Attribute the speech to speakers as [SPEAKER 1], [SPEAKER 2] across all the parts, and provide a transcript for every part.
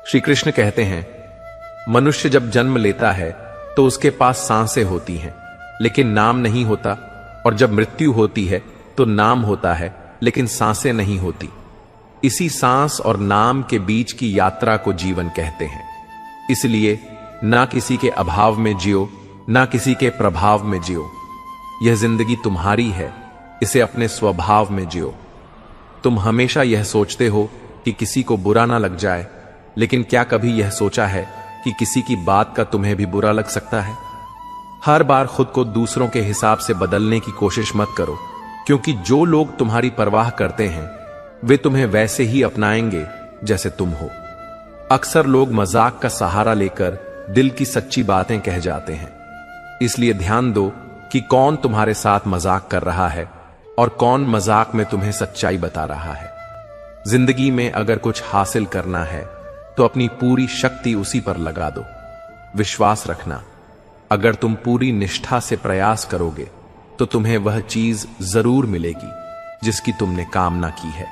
[SPEAKER 1] श्री कृष्ण कहते हैं, मनुष्य जब जन्म लेता है तो उसके पास सांसें होती हैं लेकिन नाम नहीं होता, और जब मृत्यु होती है तो नाम होता है लेकिन सांसें नहीं होती। इसी सांस और नाम के बीच की यात्रा को जीवन कहते हैं। इसलिए ना किसी के अभाव में जियो, ना किसी के प्रभाव में जियो। यह जिंदगी तुम्हारी है, इसे अपने स्वभाव में जियो। तुम हमेशा यह सोचते हो कि किसी को बुरा ना लग जाए, लेकिन क्या कभी यह सोचा है कि किसी की बात का तुम्हें भी बुरा लग सकता है? हर बार खुद को दूसरों के हिसाब से बदलने की कोशिश मत करो, क्योंकि जो लोग तुम्हारी परवाह करते हैं वे तुम्हें वैसे ही अपनाएंगे जैसे तुम हो। अक्सर लोग मजाक का सहारा लेकर दिल की सच्ची बातें कह जाते हैं, इसलिए ध्यान दो कि कौन तुम्हारे साथ मजाक कर रहा है और कौन मजाक में तुम्हें सच्चाई बता रहा है। जिंदगी में अगर कुछ हासिल करना है तो अपनी पूरी शक्ति उसी पर लगा दो। विश्वास रखना, अगर तुम पूरी निष्ठा से प्रयास करोगे तो तुम्हें वह चीज जरूर मिलेगी जिसकी तुमने कामना की है।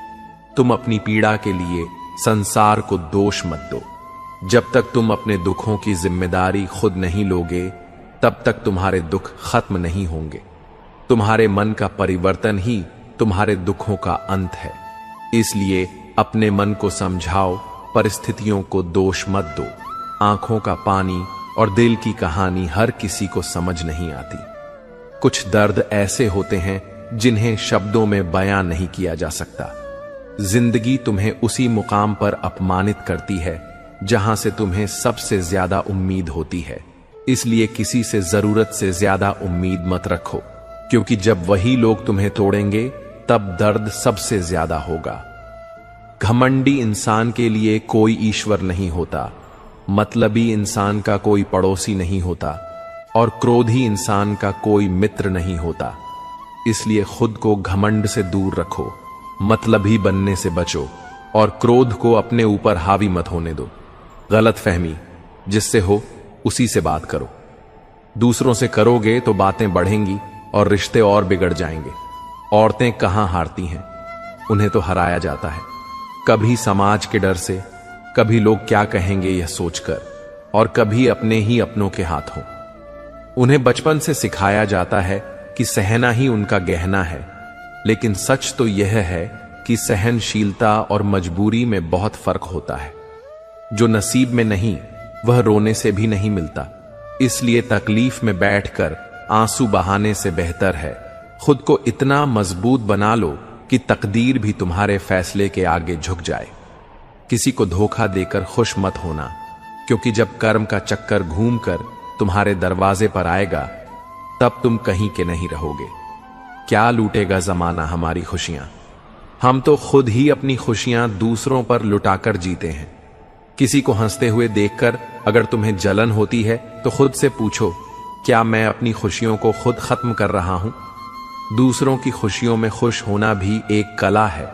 [SPEAKER 1] तुम अपनी पीड़ा के लिए संसार को दोष मत दो। जब तक तुम अपने दुखों की जिम्मेदारी खुद नहीं लोगे, तब तक तुम्हारे दुख खत्म नहीं होंगे। तुम्हारे मन का परिवर्तन ही तुम्हारे दुखों का अंत है। इसलिए अपने मन को समझाओ, परिस्थितियों को दोष मत दो। आंखों का पानी और दिल की कहानी हर किसी को समझ नहीं आती। कुछ दर्द ऐसे होते हैं जिन्हें शब्दों में बयां नहीं किया जा सकता। जिंदगी तुम्हें उसी मुकाम पर अपमानित करती है जहां से तुम्हें सबसे ज्यादा उम्मीद होती है। इसलिए किसी से जरूरत से ज्यादा उम्मीद मत रखो, क्योंकि जब वही लोग तुम्हें तोड़ेंगे तब दर्द सबसे ज्यादा होगा। घमंडी इंसान के लिए कोई ईश्वर नहीं होता, मतलबी इंसान का कोई पड़ोसी नहीं होता, और क्रोधी इंसान का कोई मित्र नहीं होता। इसलिए खुद को घमंड से दूर रखो, मतलबी बनने से बचो, और क्रोध को अपने ऊपर हावी मत होने दो। गलतफहमी जिससे हो उसी से बात करो। दूसरों से करोगे तो बातें बढ़ेंगी और रिश्ते और बिगड़ जाएंगे। औरतें कहां हारती हैं, उन्हें तो हराया जाता है। कभी समाज के डर से, कभी लोग क्या कहेंगे यह सोचकर, और कभी अपने ही अपनों के हाथों। उन्हें बचपन से सिखाया जाता है कि सहना ही उनका गहना है, लेकिन सच तो यह है कि सहनशीलता और मजबूरी में बहुत फर्क होता है। जो नसीब में नहीं वह रोने से भी नहीं मिलता। इसलिए तकलीफ में बैठकर आंसू बहाने से बेहतर है खुद को इतना मजबूत बना लो कि तकदीर भी तुम्हारे फैसले के आगे झुक जाए। किसी को धोखा देकर खुश मत होना, क्योंकि जब कर्म का चक्कर घूमकर तुम्हारे दरवाजे पर आएगा तब तुम कहीं के नहीं रहोगे। क्या लूटेगा जमाना हमारी खुशियां? हम तो खुद ही अपनी खुशियां दूसरों पर लुटाकर जीते हैं। किसी को हंसते हुए देखकर अगर तुम्हें जलन होती है तो खुद से पूछो, क्या मैं अपनी खुशियों को खुद खत्म कर रहा हूं? दूसरों की खुशियों में खुश होना भी एक कला है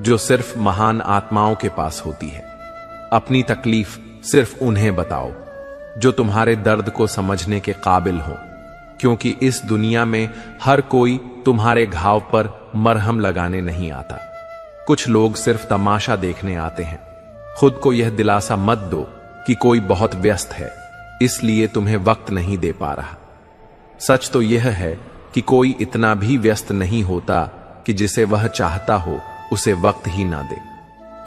[SPEAKER 1] जो सिर्फ महान आत्माओं के पास होती है। अपनी तकलीफ सिर्फ उन्हें बताओ जो तुम्हारे दर्द को समझने के काबिल हो, क्योंकि इस दुनिया में हर कोई तुम्हारे घाव पर मरहम लगाने नहीं आता। कुछ लोग सिर्फ तमाशा देखने आते हैं। खुद को यह दिलासा मत दो कि कोई बहुत व्यस्त है इसलिए तुम्हें वक्त नहीं दे पा रहा। सच तो यह है कि कोई इतना भी व्यस्त नहीं होता कि जिसे वह चाहता हो उसे वक्त ही ना दे।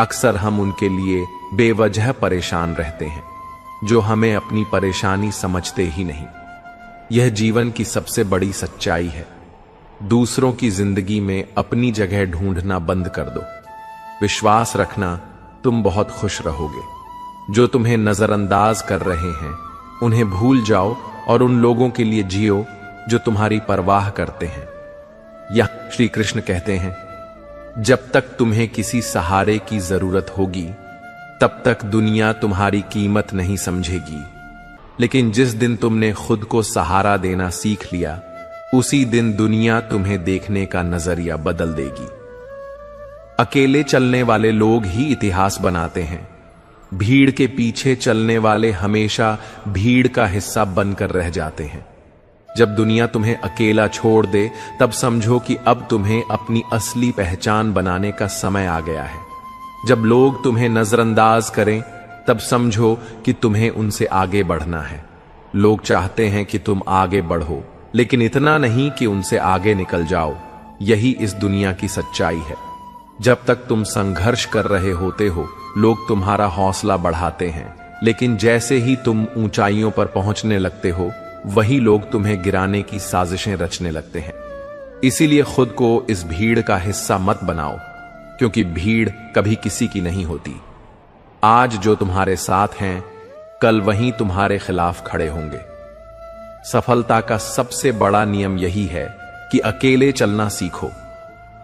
[SPEAKER 1] अक्सर हम उनके लिए बेवजह परेशान रहते हैं जो हमें अपनी परेशानी समझते ही नहीं। यह जीवन की सबसे बड़ी सच्चाई है। दूसरों की जिंदगी में अपनी जगह ढूंढना बंद कर दो। विश्वास रखना तुम बहुत खुश रहोगे। जो तुम्हें नजरअंदाज कर रहे हैं उन्हें भूल जाओ और उन लोगों के लिए जियो जो तुम्हारी परवाह करते हैं। यह श्री कृष्ण कहते हैं, जब तक तुम्हें किसी सहारे की जरूरत होगी तब तक दुनिया तुम्हारी कीमत नहीं समझेगी, लेकिन जिस दिन तुमने खुद को सहारा देना सीख लिया उसी दिन दुनिया तुम्हें देखने का नजरिया बदल देगी। अकेले चलने वाले लोग ही इतिहास बनाते हैं। भीड़ के पीछे चलने वाले हमेशा भीड़ का हिस्सा बनकर रह जाते हैं। जब दुनिया तुम्हें अकेला छोड़ दे तब समझो कि अब तुम्हें अपनी असली पहचान बनाने का समय आ गया है। जब लोग तुम्हें नजरअंदाज करें तब समझो कि तुम्हें उनसे आगे बढ़ना है। लोग चाहते हैं कि तुम आगे बढ़ो, लेकिन इतना नहीं कि उनसे आगे निकल जाओ। यही इस दुनिया की सच्चाई है। जब तक तुम संघर्ष कर रहे होते हो, लोग तुम्हारा हौसला बढ़ाते हैं, लेकिन जैसे ही तुम ऊंचाइयों पर पहुंचने लगते हो, वही लोग तुम्हें गिराने की साजिशें रचने लगते हैं। इसीलिए खुद को इस भीड़ का हिस्सा मत बनाओ, क्योंकि भीड़ कभी किसी की नहीं होती। आज जो तुम्हारे साथ हैं, कल वहीं तुम्हारे खिलाफ खड़े होंगे। सफलता का सबसे बड़ा नियम यही है कि अकेले चलना सीखो,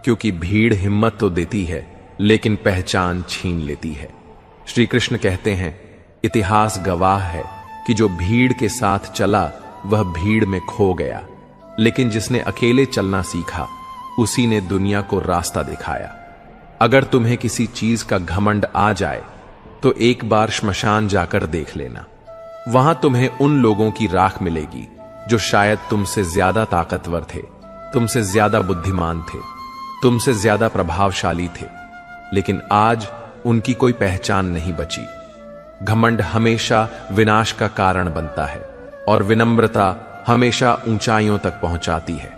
[SPEAKER 1] क्योंकि भीड़ हिम्मत तो देती है, लेकिन पहचान छीन लेती है। श्री कृष्ण कहते हैं, इतिहास गवाह है कि जो भीड़ के साथ चला वह भीड़ में खो गया, लेकिन जिसने अकेले चलना सीखा उसी ने दुनिया को रास्ता दिखाया। अगर तुम्हें किसी चीज का घमंड आ जाए तो एक बार श्मशान जाकर देख लेना। वहां तुम्हें उन लोगों की राख मिलेगी जो शायद तुमसे ज्यादा ताकतवर थे, तुमसे ज्यादा बुद्धिमान थे, तुमसे ज्यादा प्रभावशाली थे, लेकिन आज उनकी कोई पहचान नहीं बची। घमंड हमेशा विनाश का कारण बनता है और विनम्रता हमेशा ऊंचाइयों तक पहुंचाती है।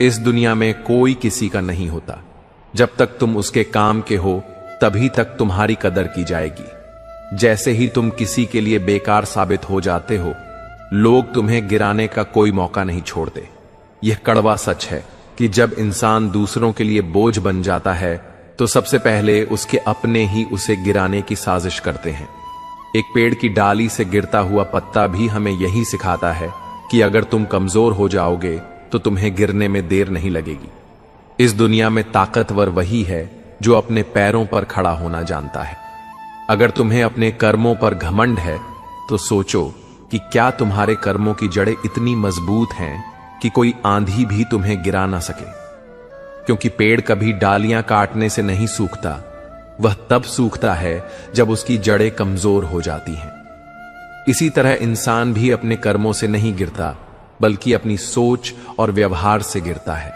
[SPEAKER 1] इस दुनिया में कोई किसी का नहीं होता। जब तक तुम उसके काम के हो, तभी तक तुम्हारी कदर की जाएगी। जैसे ही तुम किसी के लिए बेकार साबित हो जाते हो, लोग तुम्हें गिराने का कोई मौका नहीं छोड़ते। यह कड़वा सच है कि जब इंसान दूसरों के लिए बोझ बन जाता है, तो सबसे पहले उसके अपने ही उसे गिराने की साजिश करते हैं। एक पेड़ की डाली से गिरता हुआ पत्ता भी हमें यही सिखाता है कि अगर तुम कमजोर हो जाओगे तो तुम्हें गिरने में देर नहीं लगेगी। इस दुनिया में ताकतवर वही है जो अपने पैरों पर खड़ा होना जानता है। अगर तुम्हें अपने कर्मों पर घमंड है, तो सोचो कि क्या तुम्हारे कर्मों की जड़ें इतनी मजबूत हैं कि कोई आंधी भी तुम्हें गिरा ना सके। क्योंकि पेड़ कभी डालियां काटने से नहीं सूखता, वह तब सूखता है जब उसकी जड़ें कमजोर हो जाती हैं। इसी तरह इंसान भी अपने कर्मों से नहीं गिरता, बल्कि अपनी सोच और व्यवहार से गिरता है।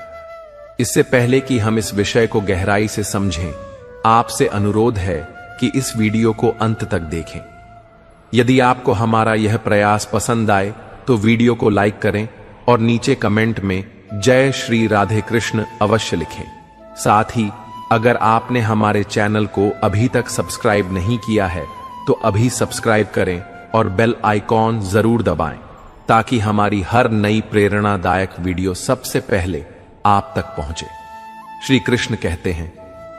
[SPEAKER 1] इससे पहले कि हम इस विषय को गहराई से समझें, आपसे अनुरोध है कि इस वीडियो को अंत तक देखें। यदि आपको हमारा यह प्रयास पसंद आए तो वीडियो को लाइक करें और नीचे कमेंट में जय श्री राधे कृष्ण अवश्य लिखें। साथ ही अगर आपने हमारे चैनल को अभी तक सब्सक्राइब नहीं किया है, तो अभी सब्सक्राइब करें और बेल आइकॉन जरूर दबाएं, ताकि हमारी हर नई प्रेरणादायक वीडियो सबसे पहले आप तक पहुंचे। श्री कृष्ण कहते हैं,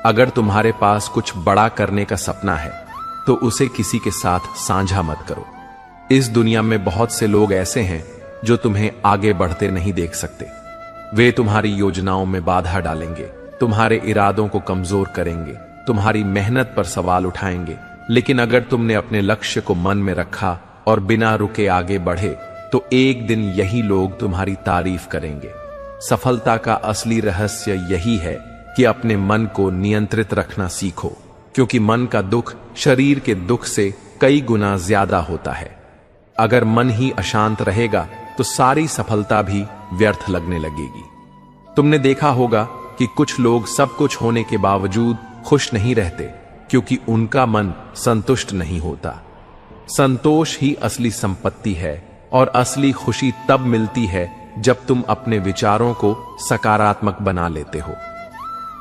[SPEAKER 1] अगर तुम्हारे पास कुछ बड़ा करने का सपना है, तो उसे किसी के साथ साझा मत करो। इस दुनिया में बहुत से लोग ऐसे हैं जो तुम्हें आगे बढ़ते नहीं देख सकते। वे तुम्हारी योजनाओं में बाधा डालेंगे, तुम्हारे इरादों को कमजोर करेंगे, तुम्हारी मेहनत पर सवाल उठाएंगे। लेकिन अगर तुमने अपने लक्ष्य को मन में रखा और बिना रुके आगे बढ़े, तो एक दिन यही लोग तुम्हारी तारीफ करेंगे। सफलता का असली रहस्य यही है कि अपने मन को नियंत्रित रखना सीखो, क्योंकि मन का दुख शरीर के दुख से कई गुना ज्यादा होता है। अगर मन ही अशांत रहेगा तो सारी सफलता भी व्यर्थ लगने लगेगी। तुमने देखा होगा कि कुछ लोग सब कुछ होने के बावजूद खुश नहीं रहते, क्योंकि उनका मन संतुष्ट नहीं होता। संतोष ही असली संपत्ति है और असली खुशी तब मिलती है जब तुम अपने विचारों को सकारात्मक बना लेते हो।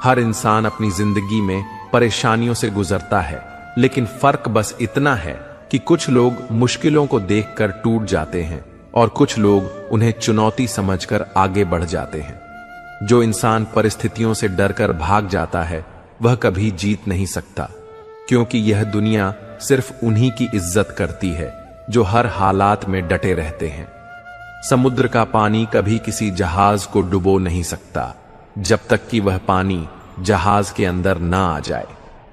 [SPEAKER 1] हर इंसान अपनी जिंदगी में परेशानियों से गुजरता है, लेकिन फर्क बस इतना है कि कुछ लोग मुश्किलों को देखकर टूट जाते हैं और कुछ लोग उन्हें चुनौती समझकर आगे बढ़ जाते हैं। जो इंसान परिस्थितियों से डरकर भाग जाता है, वह कभी जीत नहीं सकता, क्योंकि यह दुनिया सिर्फ उन्हीं की इज्जत करती है जो हर हालात में डटे रहते हैं। समुद्र का पानी कभी किसी जहाज को डुबो नहीं सकता जब तक कि वह पानी जहाज के अंदर ना आ जाए।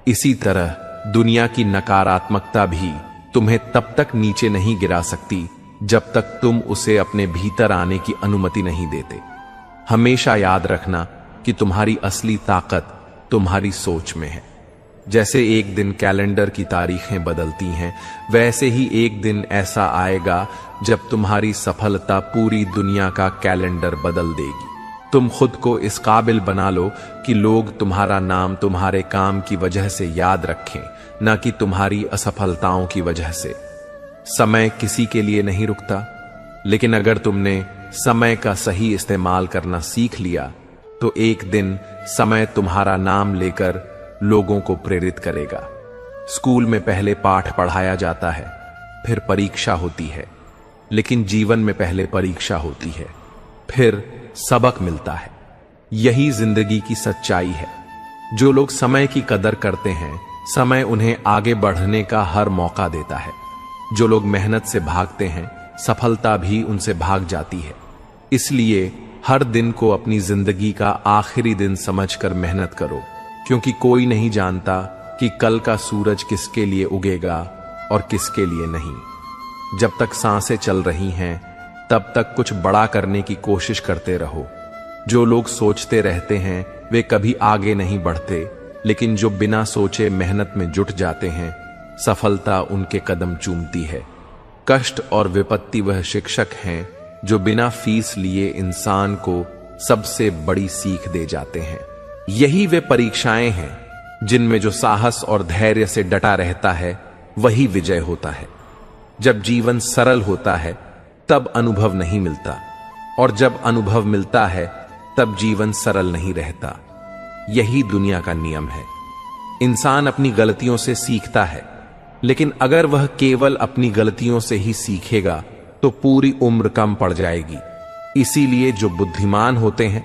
[SPEAKER 1] इसी तरह दुनिया की नकारात्मकता भी तुम्हें तब तक नीचे नहीं गिरा सकती जब तक तुम उसे अपने भीतर आने की अनुमति नहीं देते। हमेशा याद रखना कि तुम्हारी असली ताकत तुम्हारी सोच में है। जैसे एक दिन कैलेंडर की तारीखें बदलती हैं, वैसे ही एक दिन ऐसा आएगा जब तुम्हारी सफलता पूरी दुनिया का कैलेंडर बदल देगी। तुम खुद को इस काबिल बना लो कि लोग तुम्हारा नाम तुम्हारे काम की वजह से याद रखें, ना कि तुम्हारी असफलताओं की वजह से। समय किसी के लिए नहीं रुकता, लेकिन अगर तुमने समय का सही इस्तेमाल करना सीख लिया तो एक दिन समय तुम्हारा नाम लेकर लोगों को प्रेरित करेगा। स्कूल में पहले पाठ पढ़ाया जाता है, फिर परीक्षा होती है, लेकिन जीवन में पहले परीक्षा होती है, फिर सबक मिलता है। यही जिंदगी की सच्चाई है। जो लोग समय की कदर करते हैं, समय उन्हें आगे बढ़ने का हर मौका देता है। जो लोग मेहनत से भागते हैं, सफलता भी उनसे भाग जाती है। इसलिए हर दिन को अपनी जिंदगी का आखिरी दिन समझकर मेहनत करो, क्योंकि कोई नहीं जानता कि कल का सूरज किसके लिए उगेगा और किसके लिए नहीं। जब तक सांसें चल रही हैं, तब तक कुछ बड़ा करने की कोशिश करते रहो। जो लोग सोचते रहते हैं वे कभी आगे नहीं बढ़ते, लेकिन जो बिना सोचे मेहनत में जुट जाते हैं, सफलता उनके कदम चूमती है। कष्ट और विपत्ति वह शिक्षक हैं जो बिना फीस लिए इंसान को सबसे बड़ी सीख दे जाते हैं। यही वे परीक्षाएं हैं जिनमें जो साहस और धैर्य से डटा रहता है वही विजय होता है। जब जीवन सरल होता है तब अनुभव नहीं मिलता, और जब अनुभव मिलता है तब जीवन सरल नहीं रहता। यही दुनिया का नियम है। इंसान अपनी गलतियों से सीखता है, लेकिन अगर वह केवल अपनी गलतियों से ही सीखेगा तो पूरी उम्र कम पड़ जाएगी। इसीलिए जो बुद्धिमान होते हैं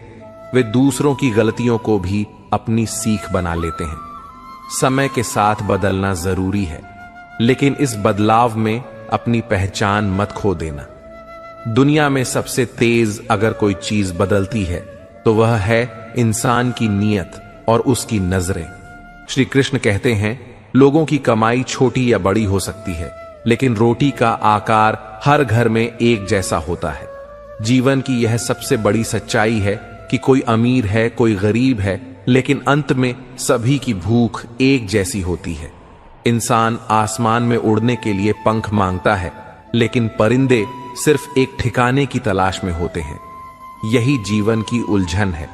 [SPEAKER 1] वे दूसरों की गलतियों को भी अपनी सीख बना लेते हैं। समय के साथ बदलना जरूरी है, लेकिन इस बदलाव में अपनी पहचान मत खो देना। दुनिया में सबसे तेज अगर कोई चीज बदलती है तो वह है इंसान की नीयत और उसकी नजरें। श्री कृष्ण कहते हैं, लोगों की कमाई छोटी या बड़ी हो सकती है, लेकिन रोटी का आकार हर घर में एक जैसा होता है। जीवन की यह सबसे बड़ी सच्चाई है कि कोई अमीर है, कोई गरीब है, लेकिन अंत में सभी की भूख एक जैसी होती है। इंसान आसमान में उड़ने के लिए पंख मांगता है, लेकिन परिंदे सिर्फ एक ठिकाने की तलाश में होते हैं। यही जीवन की उलझन है।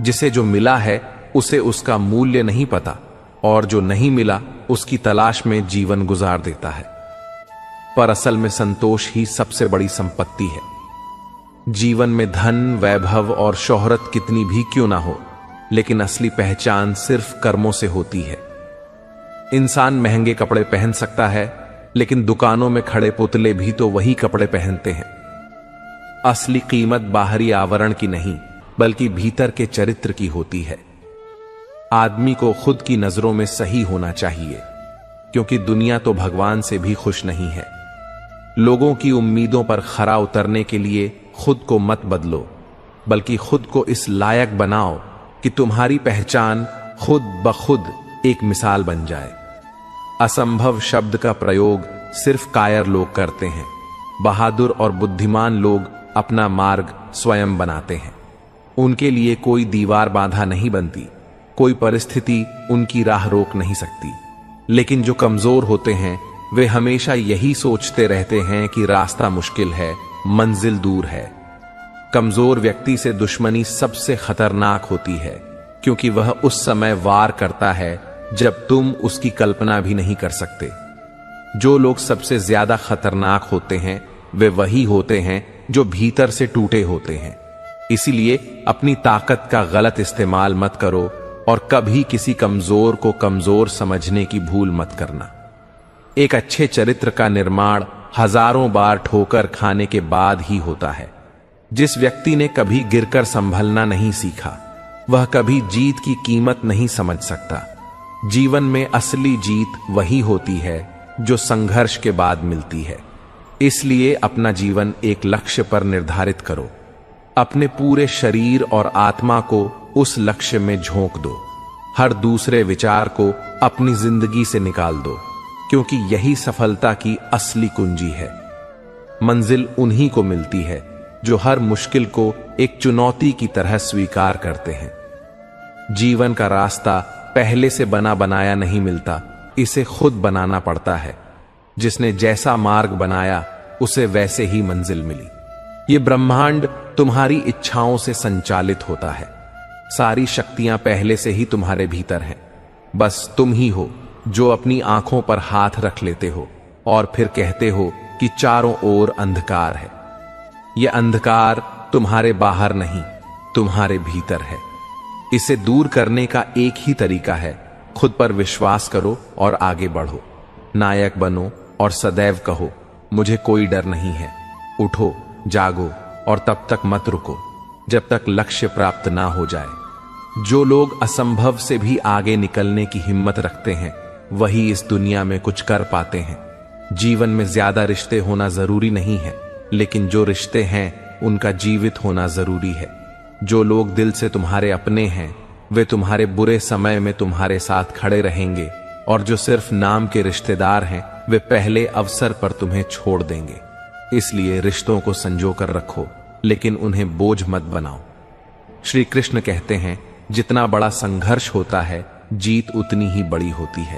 [SPEAKER 1] जिसे जो मिला है उसे उसका मूल्य नहीं पता, और जो नहीं मिला उसकी तलाश में जीवन गुजार देता है। पर असल में संतोष ही सबसे बड़ी संपत्ति है। जीवन में धन, वैभव और शोहरत कितनी भी क्यों ना हो, लेकिन असली पहचान सिर्फ कर्मों से होती है। इंसान महंगे कपड़े पहन सकता है, लेकिन दुकानों में खड़े पुतले भी तो वही कपड़े पहनते हैं। असली कीमत बाहरी आवरण की नहीं, बल्कि भीतर के चरित्र की होती है। आदमी को खुद की नजरों में सही होना चाहिए, क्योंकि दुनिया तो भगवान से भी खुश नहीं है। लोगों की उम्मीदों पर खरा उतरने के लिए खुद को मत बदलो, बल्कि खुद को इस लायक बनाओ कि तुम्हारी पहचान खुद ब खुद एक मिसाल बन जाए। असंभव शब्द का प्रयोग सिर्फ कायर लोग करते हैं। बहादुर और बुद्धिमान लोग अपना मार्ग स्वयं बनाते हैं। उनके लिए कोई दीवार बाधा नहीं बनती, कोई परिस्थिति उनकी राह रोक नहीं सकती। लेकिन जो कमजोर होते हैं वे हमेशा यही सोचते रहते हैं कि रास्ता मुश्किल है, मंजिल दूर है। कमजोर व्यक्ति से दुश्मनी सबसे खतरनाक होती है, क्योंकि वह उस समय वार करता है जब तुम उसकी कल्पना भी नहीं कर सकते। जो लोग सबसे ज्यादा खतरनाक होते हैं वे वही होते हैं जो भीतर से टूटे होते हैं। इसीलिए अपनी ताकत का गलत इस्तेमाल मत करो और कभी किसी कमजोर को कमजोर समझने की भूल मत करना। एक अच्छे चरित्र का निर्माण हजारों बार ठोकर खाने के बाद ही होता है। जिस व्यक्ति ने कभी गिरकर संभलना नहीं सीखा, वह कभी जीत की कीमत नहीं समझ सकता। जीवन में असली जीत वही होती है जो संघर्ष के बाद मिलती है। इसलिए अपना जीवन एक लक्ष्य पर निर्धारित करो। अपने पूरे शरीर और आत्मा को उस लक्ष्य में झोंक दो। हर दूसरे विचार को अपनी जिंदगी से निकाल दो, क्योंकि यही सफलता की असली कुंजी है। मंजिल उन्हीं को मिलती है जो हर मुश्किल को एक चुनौती की तरह स्वीकार करते हैं। जीवन का रास्ता पहले से बना बनाया नहीं मिलता, इसे खुद बनाना पड़ता है। जिसने जैसा मार्ग बनाया उसे वैसे ही मंजिल मिली। ये ब्रह्मांड तुम्हारी इच्छाओं से संचालित होता है। सारी शक्तियां पहले से ही तुम्हारे भीतर हैं, बस तुम ही हो जो अपनी आंखों पर हाथ रख लेते हो और फिर कहते हो कि चारों ओर अंधकार है। यह अंधकार तुम्हारे बाहर नहीं, तुम्हारे भीतर है। इसे दूर करने का एक ही तरीका है, खुद पर विश्वास करो और आगे बढ़ो। नायक बनो और सदैव कहो, मुझे कोई डर नहीं है। उठो, जागो और तब तक मत रुको जब तक लक्ष्य प्राप्त ना हो जाए। जो लोग असंभव से भी आगे निकलने की हिम्मत रखते हैं, वही इस दुनिया में कुछ कर पाते हैं। जीवन में ज्यादा रिश्ते होना जरूरी नहीं है, लेकिन जो रिश्ते हैं उनका जीवित होना जरूरी है। जो लोग दिल से तुम्हारे अपने हैं, वे तुम्हारे बुरे समय में तुम्हारे साथ खड़े रहेंगे, और जो सिर्फ नाम के रिश्तेदार हैं, वे पहले अवसर पर तुम्हें छोड़ देंगे। इसलिए रिश्तों को संजो कर रखो, लेकिन उन्हें बोझ मत बनाओ। श्री कृष्ण कहते हैं, जितना बड़ा संघर्ष होता है, जीत उतनी ही बड़ी होती है।